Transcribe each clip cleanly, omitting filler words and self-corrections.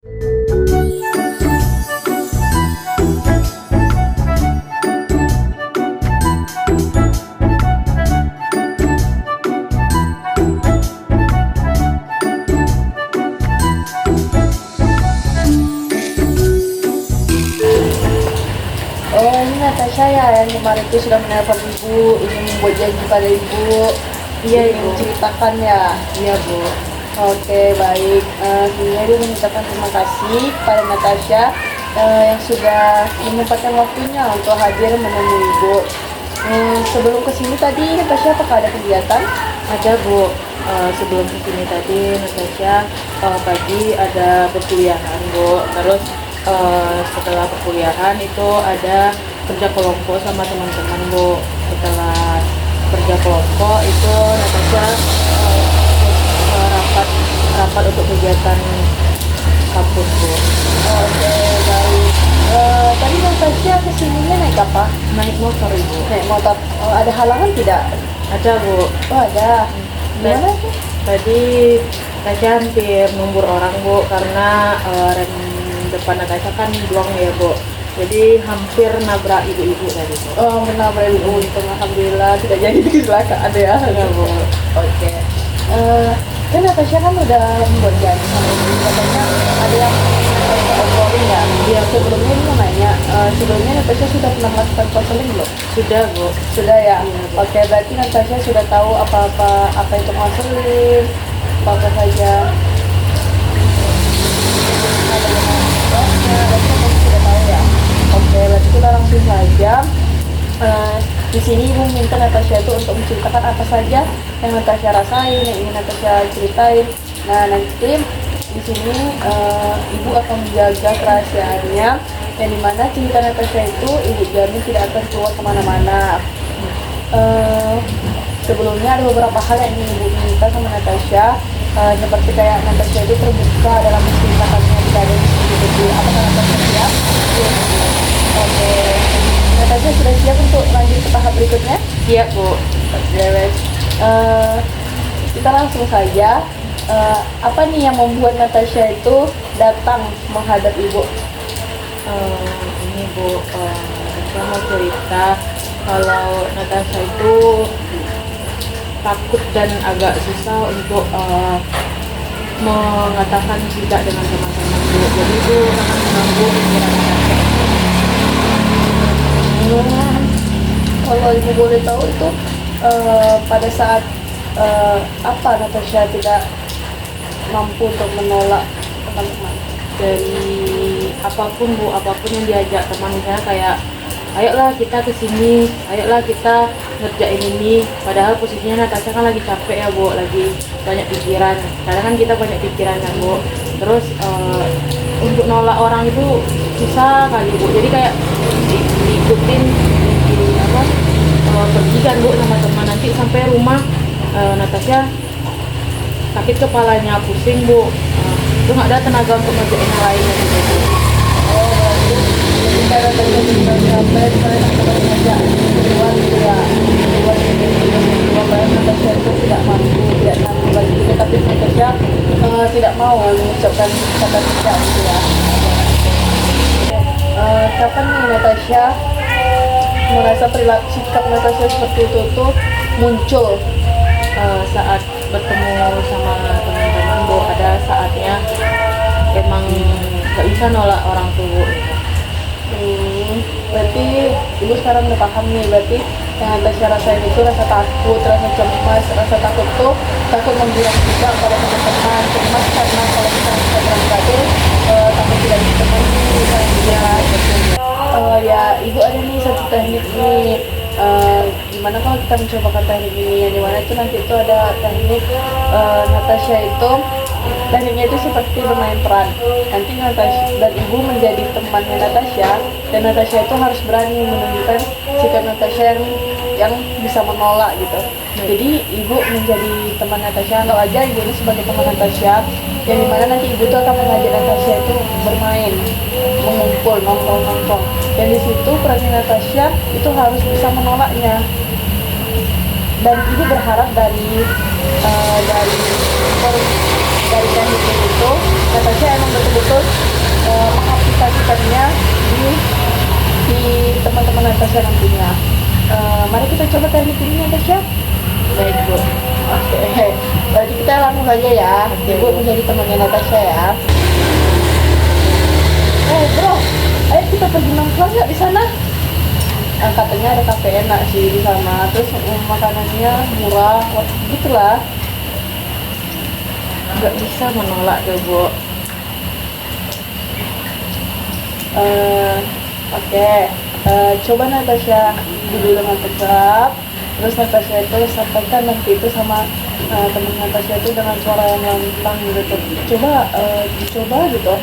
Ini Natasha ya, yang kemarin itu sudah menelpon ibu, ingin membuat janji pada ibu. Iya, ingin menceritakan ya. Iya bu. Oke baik. Sebelumnya ibu mengucapkan terima kasih kepada Natasha yang sudah menyempatkan waktunya untuk hadir menemui ibu. Sebelum kesini tadi Natasha apakah ada kegiatan? Ada bu. Sebelum kesini tadi Natasha pagi ada perkuliahan bu. Terus setelah perkuliahan itu ada kerja kelompok sama teman-teman bu. Setelah kerja kelompok itu Natasha rapat untuk kegiatan kampus bu. Oke baik. Tadi Natasha kesininya naik apa? Naik motor ibu. Naik motor. Ada halangan tidak? Ada bu. Oh ada. Gimana sih? Tadi Natasha hampir numbur orang bu, karena rem depan Natasha kan blong ya bu, jadi hampir nabrak ibu-ibu tadi bu. Oh menabrak ibu, untung alhamdulillah tidak jadi kecelakaan ya. Ya bu. Oke. Kan Natasha kan udah membuat janji sama ibu, katanya ada yang obrolin ya. Iya. Sebelumnya ini mau nanya, sebelumnya Natasha sudah pernah melakukan konseling belum? Sudah bu. Sudah ya. Iya, Bu. Oke, berarti Natasha sudah tahu apa itu konseling, apa saja. Sudah tahu ya. Oke, berarti kita langsung saja. Di sini ibu minta Natasha itu untuk menceritakan apa saja yang Natasha rasain, yang ingin Natasha ceritain. Nah nanti di sini ibu akan menjaga kerahasiaannya, yang dimana cerita Natasha itu ibu jamin tidak akan keluar kemana-mana. Sebelumnya ada beberapa hal yang ingin ibu minta sama Natasha, seperti kayak Natasha itu terbuka dalam menceritakannya, tidak ada yang seperti apakah Natasha siap? Oke. Natasha sudah siap untuk lanjut ke tahap berikutnya? Siap bu. Oke, baik. Kita langsung saja. Apa nih yang membuat Natasha itu datang menghadap ibu? Ini bu, saya mau cerita kalau Natasha itu takut dan agak susah untuk mengatakan tidak dengan teman-teman bu. Jadi itu sangat mengganggu pikiran Natasha. Kalau ibu boleh tahu itu pada saat apa Natasha tidak mampu untuk menolak teman-teman? Dari apapun bu, apapun yang diajak teman, misalnya kayak ayolah kita kesini, ayolah kita ngerjain ini, padahal posisinya Natasha kan lagi capek ya bu, lagi banyak pikiran. Kadang kan kita banyak pikiran kan bu, terus untuk nolak orang itu susah kali bu, jadi kayak diikutin pergi kan bu sama teman, nanti sampai rumah Natasha sakit kepalanya, pusing bu, itu nggak ada tenaga untuk ngerjain yang lainnya gitu. Oh, berarti ketika Natasha sudah sampai misalnya teman saja keluar gitu ya, keluar padahal Natasha itu tidak mampu, tidak mampu lagi gitu, tapi Natasha tidak mau mengucapkan kata tidak gitu ya. Kapan nih Natasha merasa perilaku sikap Natasha seperti itu tuh muncul? Saat bertemu sama teman-teman bu, ada saatnya emang gak bisa nolak orang tua gitu. Berarti ibu sekarang udah paham nih, berarti yang Natasha rasain itu rasa takut, rasa cemas, rasa takut tuh takut membilang tidak pada teman-teman, cemas karena kalau misalnya kita berangkat tuh takut tidak ditemani kan dia. Ya ibu ada nih satu teknik nih, gimana kalau kita mencobakan teknik ini, yang dimana itu nanti itu ada teknik Natasha itu tekniknya itu seperti bermain peran. Nanti Natasha dan ibu menjadi temannya Natasha, dan Natasha itu harus berani menunjukkan sikap Natasha yang bisa menolak gitu. Jadi ibu menjadi teman Natasha, anggap aja ibu ini sebagai teman Natasha, yang dimana nanti ibu tuh akan mengajak Natasha itu bermain, mengumpul, nongkrong. Dan di situ perannya Natasha itu harus bisa menolaknya. Dan ibu berharap dari teknik itu Natasha emang betul-betul Natasha nantinya. Mari kita coba teknik ini Natasha. Baik Bu. Oke, berarti kita langsung saja ya. Oke, Ibu menjadi temannya Natasha ya. Bro, ayo kita pergi nongkrong yuk di sana. Katanya ada kafe enak sih di sana. Terus makanannya murah, gitulah. Nggak bisa menolak deh Bu. Oke. Coba Natasha duduk dengan tegap. Terus Natasha itu sampaikan nanti itu sama teman Natasha itu dengan suara yang lantang gitu. Coba dicoba gitu.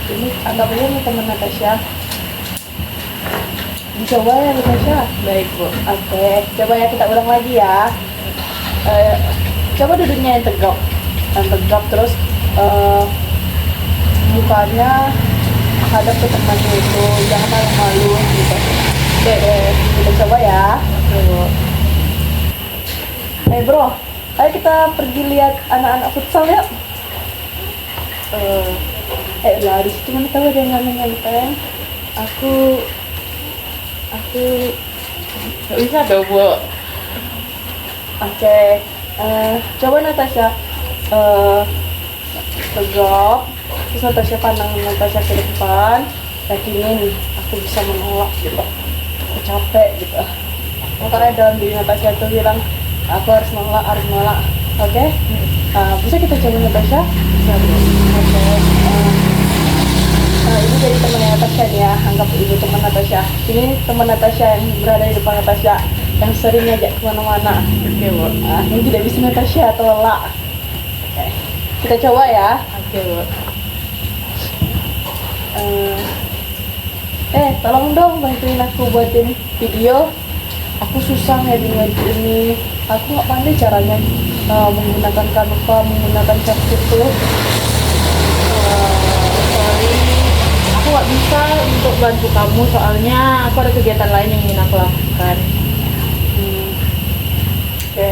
Ini anggap aja nih teman Natasha. Dicoba ya Natasha. Baik Bu. Oke, coba ya kita ulang lagi ya. Coba duduknya yang tegap terus mukanya hadap ke temannya itu, jangan malu-malu gitu. Oke, kita coba ya. Oke Bu. Bro, ayo kita pergi lihat anak-anak futsal yuk. Lah di situ mana tahu ada yang nganteng. Aku nggak bisa dong Bu. Oke, coba Natasha tegap, terus Natasha pandang Natasha ke depan, yakinin aku bisa menolak gitu, aku capek gitu. Makanya dalam diri Natasha itu bilang aku harus nolak. Oke, bisa kita coba Natasha? Oke, ibu jadi temannya Natasha nih ya, anggap ibu teman Natasha. Ini teman Natasha yang berada di depan Natasha, yang sering ngajak kemana-mana. Oke Bu. Yang tidak bisa Natasha tolak. Oke, kita coba ya. Oke Bu. Tolong dong bantuin aku buatin video. Aku susah ngedit ini. Aku nggak pandai caranya menggunakan Canva, menggunakan CapCut. Sorry, aku nggak bisa untuk bantu kamu soalnya aku ada kegiatan lain yang ingin aku lakukan. Oke.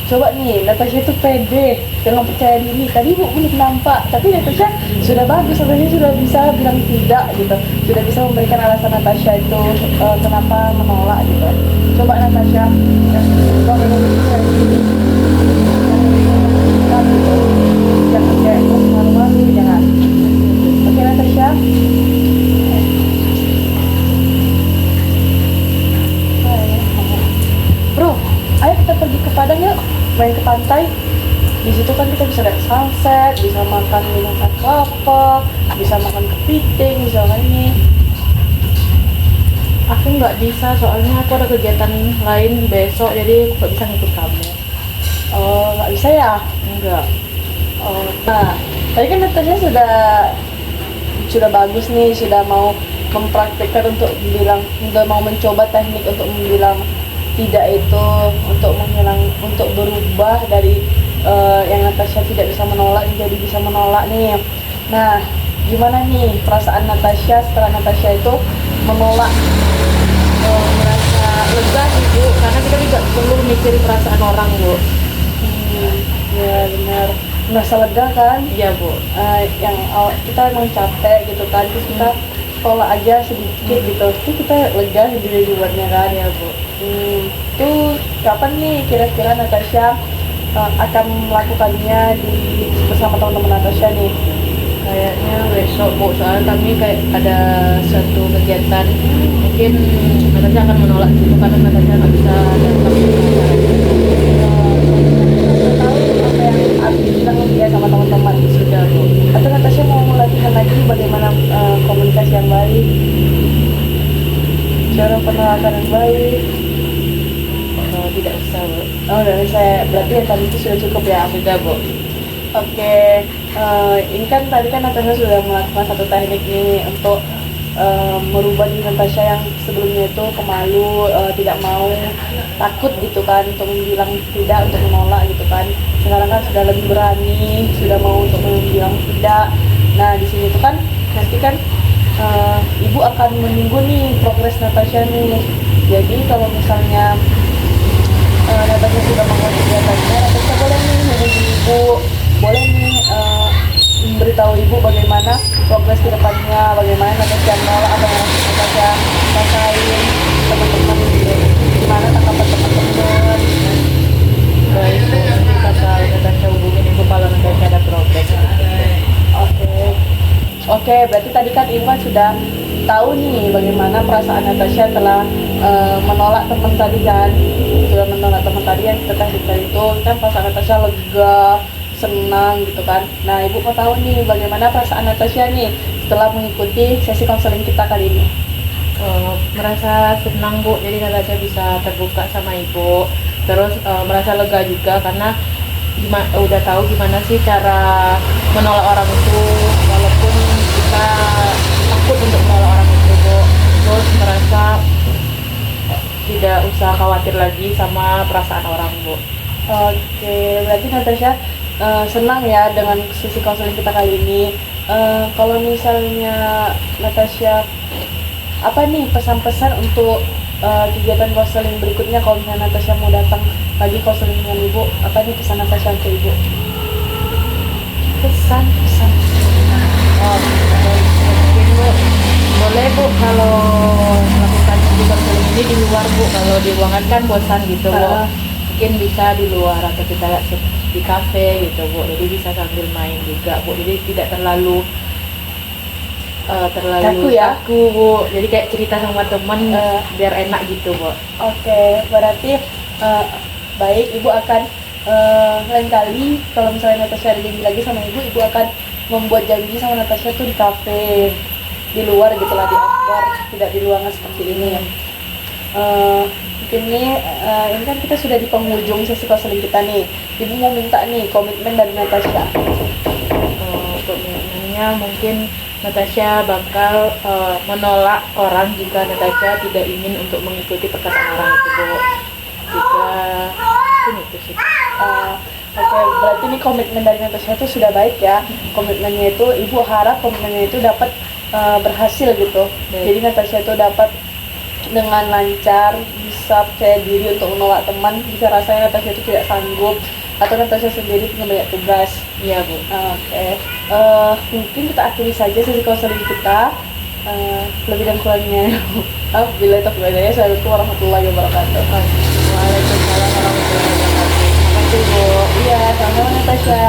Coba nih, Natasha itu pede dengan percaya diri. Tadi ibu belum nampak, tapi Natasha sudah bagus. Natasha sudah bisa bilang tidak gitu. Sudah bisa memberikan alasan Natasha itu kenapa menolak gitu. Coba Natasha, coba dengan percaya diri. Jangan kayak malu-malu, jangan. Oke Natasha. Bro, ayo kita pergi ke Padang yuk, main ke pantai. Di situ kan kita bisa lihat sunset, bisa makan minuman kelapa, bisa makan kepiting, bisa makan ini. Aku nggak bisa soalnya aku ada kegiatan lain besok jadi aku nggak bisa ngikut kamu. Oh, nggak bisa ya? Enggak. Oh, nah, tadi kan Natasha sudah bagus nih, sudah mau mempraktikkan untuk bilang, udah mau mencoba teknik untuk bilang tidak itu, untuk berubah dari yang Natasha tidak bisa menolak menjadi bisa menolak nih. Nah, gimana nih perasaan Natasha setelah Natasha itu menolak? Merasa lega sih Bu, karena kita tidak perlu mikirin perasaan orang Bu. Ya benar, merasa lega kan? Iya Bu. Yang kita emang capek gitu kan, terus kita tolak aja sedikit gitu, terus kita lega sendiri buatnya kan. Iya Bu. Tuh kapan nih kira-kira Natasha akan melakukannya bersama teman-teman Natasha nih? Kayaknya besok Bu, soalnya kami kayak ada satu kegiatan. Mungkin Natasha akan menolak itu karena Natasha nggak bisa datang ke acara itu. Tahu apa yang harus bilang dia sama teman-teman? Sudah Bu. Atau Natasha mau latihan lagi bagaimana komunikasi yang baik, cara penolakan yang baik? Tidak bisa Bu. Oh, udah saya berarti yang tadi itu sudah cukup ya? Sudah Bu. Oke, ini kan tadi kan Natasha sudah melakukan satu teknik nih untuk merubah diri Natasha yang sebelumnya itu pemalu, tidak mau, takut gitu kan untuk bilang tidak, untuk menolak gitu kan. Sekarang kan sudah lebih berani, sudah mau untuk bilang tidak. Nah di sini tuh kan nanti kan ibu akan menunggu nih progres Natasha nih. Jadi kalau misalnya Natasha sudah mengalami kegiatannya, Natasha boleh nih hubungi ibu, boleh nih memberitahu ibu bagaimana progres ke depannya, bagaimana Natasha menolak apa yang Natasha rasain, teman-teman gimana tanggapan teman-teman. Baik Bu, nanti bakal Natasha hubungin Ibu kalau Natasha ada progres. Oke. Oke, berarti tadi kan Ibu kan sudah tahu nih bagaimana perasaan Natasha telah menolak teman tadi kan, sudah menolak teman tadi yang kita kasih itu kan perasaan Natasha lega, senang gitu kan. Nah, Ibu mau tahu nih bagaimana perasaan Natasha nih setelah mengikuti sesi konseling kita kali ini. Merasa senang Bu, jadi Natasha bisa terbuka sama Ibu. Terus merasa lega juga karena udah tahu gimana sih cara menolak orang itu, walaupun kita takut untuk menolak orang itu Bu. Terus merasa tidak usah khawatir lagi sama perasaan orang Bu. Oke, berarti Natasha senang ya dengan sesi konseling kita kali ini. Kalau misalnya Natasha apa nih pesan-pesan untuk kegiatan konseling berikutnya, kalau misalnya Natasha mau datang lagi konseling dengan Ibu, apa nih pesan Natasha ke Ibu? Pesan Pesan. mungkin Bu, boleh Bu kalau melakukan konseling ini di luar Bu, kalau di ruangan kan bosan gitu Bu. Mungkin bisa di luar atau kita di kafe gitu Bu, jadi bisa sambil main juga Bu, jadi tidak terlalu Kaku ya? kaku Bu, jadi kayak cerita sama temen biar enak gitu Bu. Oke, berarti baik, Ibu akan lain kali kalau misalnya Natasha ada janji lagi sama Ibu akan membuat janji sama Natasha tuh di kafe, di luar gitu lah, di outdoor, tidak di ruangan seperti ini ya. Mungkin nih, ini kan kita sudah di penghujung sesi konseling kita nih. Ibu mau minta nih komitmen dari Natasha. Komitmennya mungkin Natasha bakal menolak orang jika Natasha tidak ingin untuk mengikuti perkataan orang itu Bu. Jika mungkin itu sih. Oke, berarti ini komitmen dari Natasha itu sudah baik ya. Komitmennya itu, Ibu harap komitmennya itu dapat berhasil gitu. Jadi Natasha itu dapat dengan lancar bisa percaya diri untuk menolak teman jika rasanya Natasha itu tidak sanggup atau Natasha sendiri punya banyak tugas. Iya Bu. Oke, mungkin kita akhiri saja sesi konseling kita. Lebih dan kurangnya, bila itu bedanya. Assalamualaikum warahmatullahi wabarakatuh. Waalaikumsalam warahmatullahi wabarakatuh. Terima kasih Bu. Iya, sama-sama Natasha.